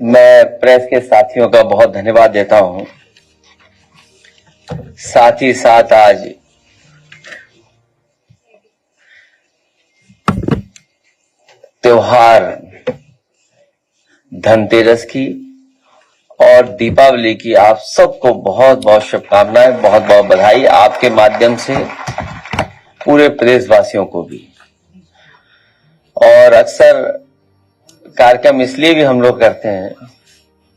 मैं प्रेस के साथियों का बहुत धन्यवाद देता हूं। साथ ही साथ आज त्योहार धनतेरस की और दीपावली की आप सबको बहुत बहुत शुभकामनाएं, बहुत बहुत बधाई। आपके माध्यम से पूरे प्रदेशवासियों को भी। और अक्सर कार्यक्रम इसलिए भी हम लोग करते हैं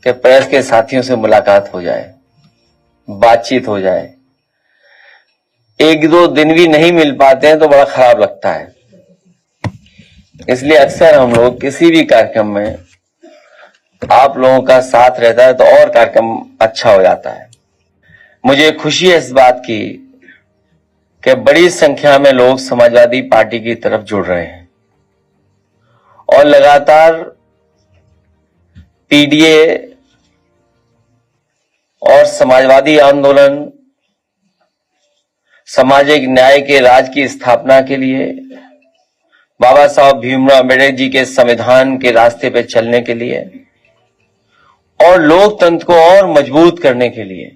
कि प्रेस के साथियों से मुलाकात हो जाए, बातचीत हो जाए। एक दो दिन भी नहीं मिल पाते हैं तो बड़ा खराब लगता है। इसलिए अक्सर हम लोग किसी भी कार्यक्रम में आप लोगों का साथ रहता है तो और कार्यक्रम अच्छा हो जाता है। मुझे खुशी है इस बात की कि बड़ी संख्या में लोग समाजवादी पार्टी की तरफ जुड़ रहे हैं और लगातार पीडीए और समाजवादी आंदोलन, सामाजिक न्याय के राज की स्थापना के लिए, बाबा साहब भीमराव अम्बेडकर जी के संविधान के रास्ते पर चलने के लिए और लोकतंत्र को और मजबूत करने के लिए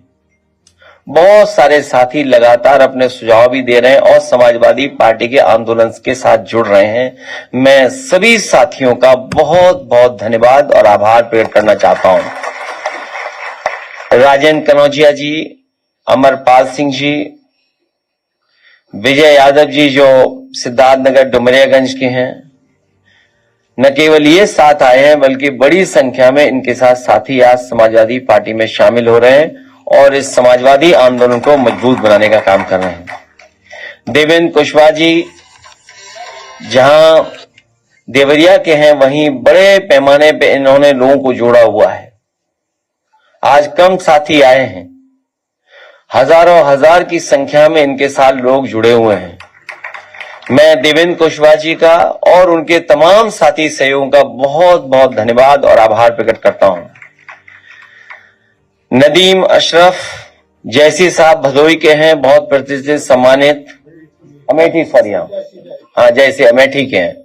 बहुत सारे साथी लगातार अपने सुझाव भी दे रहे हैं और समाजवादी पार्टी के आंदोलन के साथ जुड़ रहे हैं। मैं सभी साथियों का बहुत बहुत धन्यवाद और आभार प्रकट करना चाहता हूं। राजेंद्र कनौजिया जी, अमरपाल सिंह जी, विजय यादव जी जो सिद्धार्थनगर डुमरियागंज के हैं, न केवल ये साथ आए हैं बल्कि बड़ी संख्या में इनके साथ साथी आज समाजवादी पार्टी में शामिल हो रहे हैं और इस समाजवादी आंदोलन को मजबूत बनाने का काम कर रहे हैं। देवेंद्र कुशवाहा जी जहां देवरिया के हैं वहीं बड़े पैमाने पे इन्होंने लोगों को जोड़ा हुआ है। आज कम साथी आए हैं, हजारों हजार की संख्या में इनके साथ लोग जुड़े हुए हैं। मैं देवेंद्र कुशवाहा जी का और उनके तमाम साथी सहयोगियों का बहुत बहुत धन्यवाद और आभार प्रकट करता हूं। नदीम अशरफ जैसी साहब भदोई के हैं, बहुत प्रतिष्ठित सम्मानित, अमेठी हाँ जैसे अमेठी के हैं।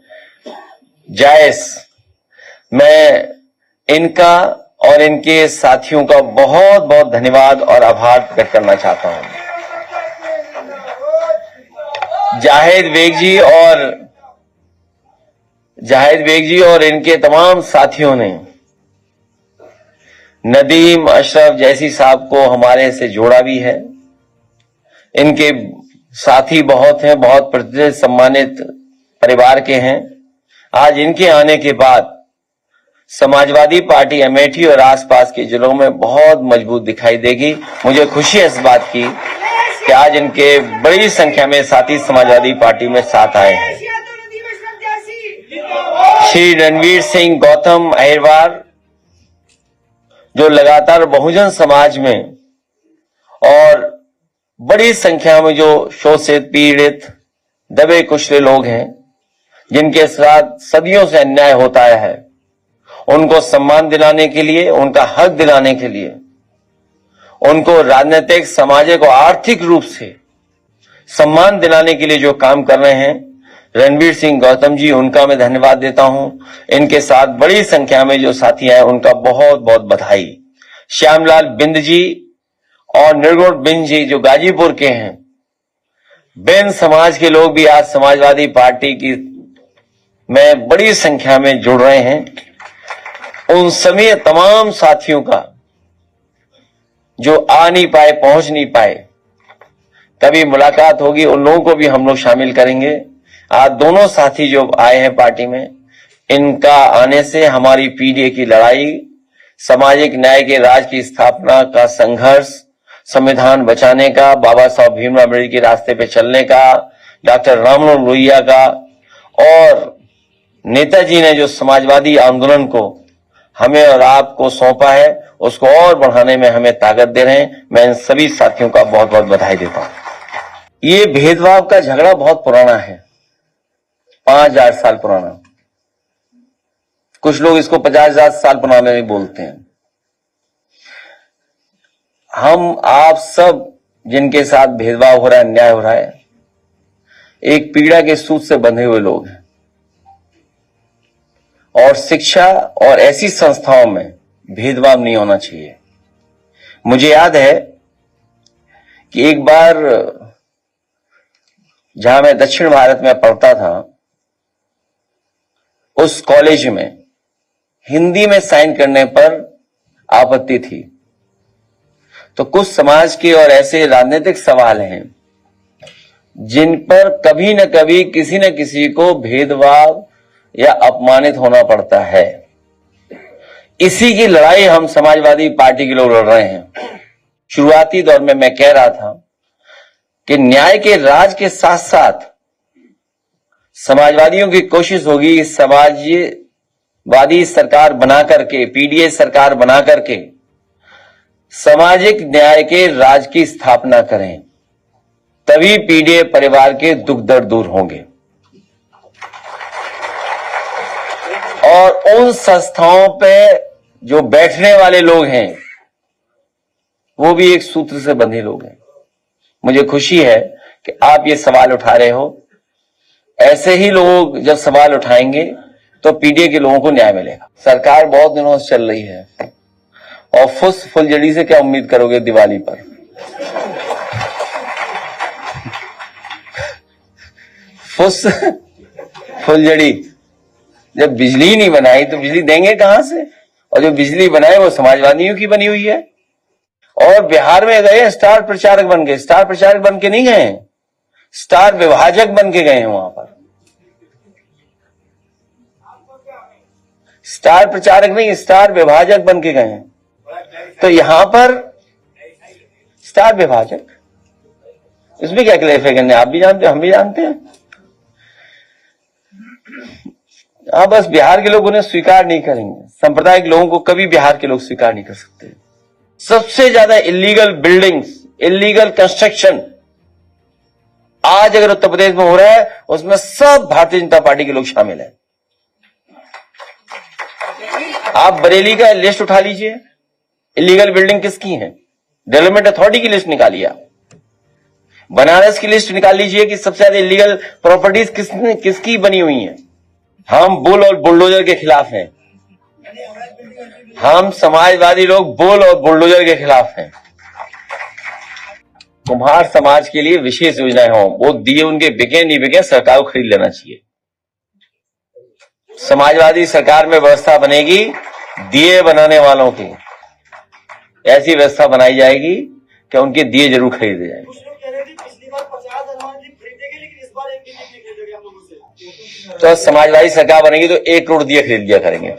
जायस, मैं इनका और इनके साथियों का बहुत बहुत धन्यवाद और आभार प्रकट करना चाहता हूं। जाहिद बेग जी और इनके तमाम साथियों ने नदीम अशरफ जैसी साहब को हमारे से जोड़ा भी है। इनके साथी बहुत हैं, बहुत प्रतिष्ठित सम्मानित परिवार के हैं। आज इनके आने के बाद समाजवादी पार्टी अमेठी और आसपास के जिलों में बहुत मजबूत दिखाई देगी। मुझे खुशी है इस बात की कि आज इनके बड़ी संख्या में साथी समाजवादी पार्टी में साथ आए हैं। श्री रणवीर सिंह गौतम अहिरवार जो लगातार बहुजन समाज में और बड़ी संख्या में जो शोषित, पीड़ित, दबे कुचले लोग हैं, जिनके साथ सदियों से अन्याय होता है, उनको सम्मान दिलाने के लिए, उनका हक दिलाने के लिए, उनको राजनीतिक, सामाजिक और आर्थिक रूप से सम्मान दिलाने के लिए जो काम कर रहे हैं, रणवीर सिंह गौतम जी, उनका मैं धन्यवाद देता हूं। इनके साथ बड़ी संख्या में जो साथी हैं उनका बहुत बहुत बधाई। श्यामलाल बिंद जी और निर्गुण बिंद जी जो गाजीपुर के हैं, बेन समाज के लोग भी आज समाजवादी पार्टी की में बड़ी संख्या में जुड़ रहे हैं। उन सभी तमाम साथियों का जो आ नहीं पाए, पहुंच नहीं पाए, कभी मुलाकात होगी, उन लोगों को भी हम लोग शामिल करेंगे। आज दोनों साथी जो आए हैं पार्टी में, इनका आने से हमारी पीडीए की लड़ाई, सामाजिक न्याय के राज की स्थापना का संघर्ष, संविधान बचाने का, बाबा साहब भीमराव अम्बेडकर के रास्ते पे चलने का, डॉक्टर राममनोहर लोहिया का और नेताजी ने जो समाजवादी आंदोलन को हमें और आपको सौंपा है, उसको और बढ़ाने में हमें ताकत दे रहे हैं। मैं इन सभी साथियों का बहुत बहुत बधाई देता हूं। ये भेदभाव का झगड़ा बहुत पुराना है, 5000 साल पुराना। कुछ लोग इसको 50,000 साल पुराना भी बोलते हैं। हम आप सब जिनके साथ भेदभाव हो रहा है, अन्याय हो रहा है, एक पीड़ा के सूत से बंधे हुए लोग हैं और शिक्षा और ऐसी संस्थाओं में भेदभाव नहीं होना चाहिए। मुझे याद है कि एक बार जहां मैं दक्षिण भारत में पढ़ता था, उस कॉलेज में हिंदी में साइन करने पर आपत्ति थी। तो कुछ समाज के और ऐसे राजनीतिक सवाल हैं जिन पर कभी न कभी किसी न किसी को भेदभाव या अपमानित होना पड़ता है। इसी की लड़ाई हम समाजवादी पार्टी के लोग लड़ रहे हैं। शुरुआती दौर में मैं कह रहा था कि न्याय के राज के साथ साथ समाजवादियों की कोशिश होगी समाजवादी सरकार बना करके, पीडीए सरकार बना करके सामाजिक न्याय के राज की स्थापना करें, तभी पीडीए परिवार के दुख दर्द दूर होंगे। और उन संस्थाओं पे जो बैठने वाले लोग हैं वो भी एक सूत्र से बंधे लोग हैं। मुझे खुशी है कि आप ये सवाल उठा रहे हो। ऐसे ही लोग जब सवाल उठाएंगे तो पीडीए के लोगों को न्याय मिलेगा। सरकार बहुत दिनों से चल रही है और फुलझड़ी से क्या उम्मीद करोगे दिवाली पर? फुलझड़ी जब बिजली नहीं बनाई तो बिजली देंगे कहां से? और जो बिजली बनाए वो समाजवादियों की बनी हुई है। और बिहार में गए स्टार प्रचारक बन गए। स्टार प्रचारक बन के नहीं गए, स्टार विभाजक बन के गए हैं वहां पर। स्टार प्रचारक नहीं, स्टार विभाजक बन के गए हैं। तो यहां पर स्टार विभाजक, इसमें क्या क्लेरिफाई करने? आप भी जानते हो, हम भी जानते हैं। हाँ, बस बिहार के लोग उन्हें स्वीकार नहीं करेंगे। सांप्रदायिक लोगों को कभी बिहार के लोग स्वीकार नहीं कर सकते। सबसे ज्यादा इलीगल बिल्डिंग्स, इलीगल कंस्ट्रक्शन आज अगर उत्तर प्रदेश में हो रहा है, उसमें सब भारतीय जनता पार्टी के लोग शामिल हैं। आप बरेली का लिस्ट उठा लीजिए, इलीगल बिल्डिंग किसकी है? डेवलपमेंट अथॉरिटी की लिस्ट निकालिए। आप बनारस की लिस्ट निकाल लीजिए कि सबसे ज्यादा इलीगल प्रॉपर्टीज किसकी बनी हुई हैं। हम बुल और बुलडोजर के खिलाफ हैं। हम समाजवादी लोग बुल और बुलडोजर के खिलाफ हैं। कुम्हार समाज के लिए विशेष योजनाएं हों, वो दिए उनके बिके नहीं बिके, सरकार को खरीद लेना चाहिए। समाजवादी सरकार में व्यवस्था बनेगी, दिए बनाने वालों की ऐसी व्यवस्था बनाई जाएगी कि उनके दिए जरूर खरीदे जाएंगे। तो समाजवादी सरकार बनेगी तो 1 करोड़ दिए खरीद लिया करेंगे।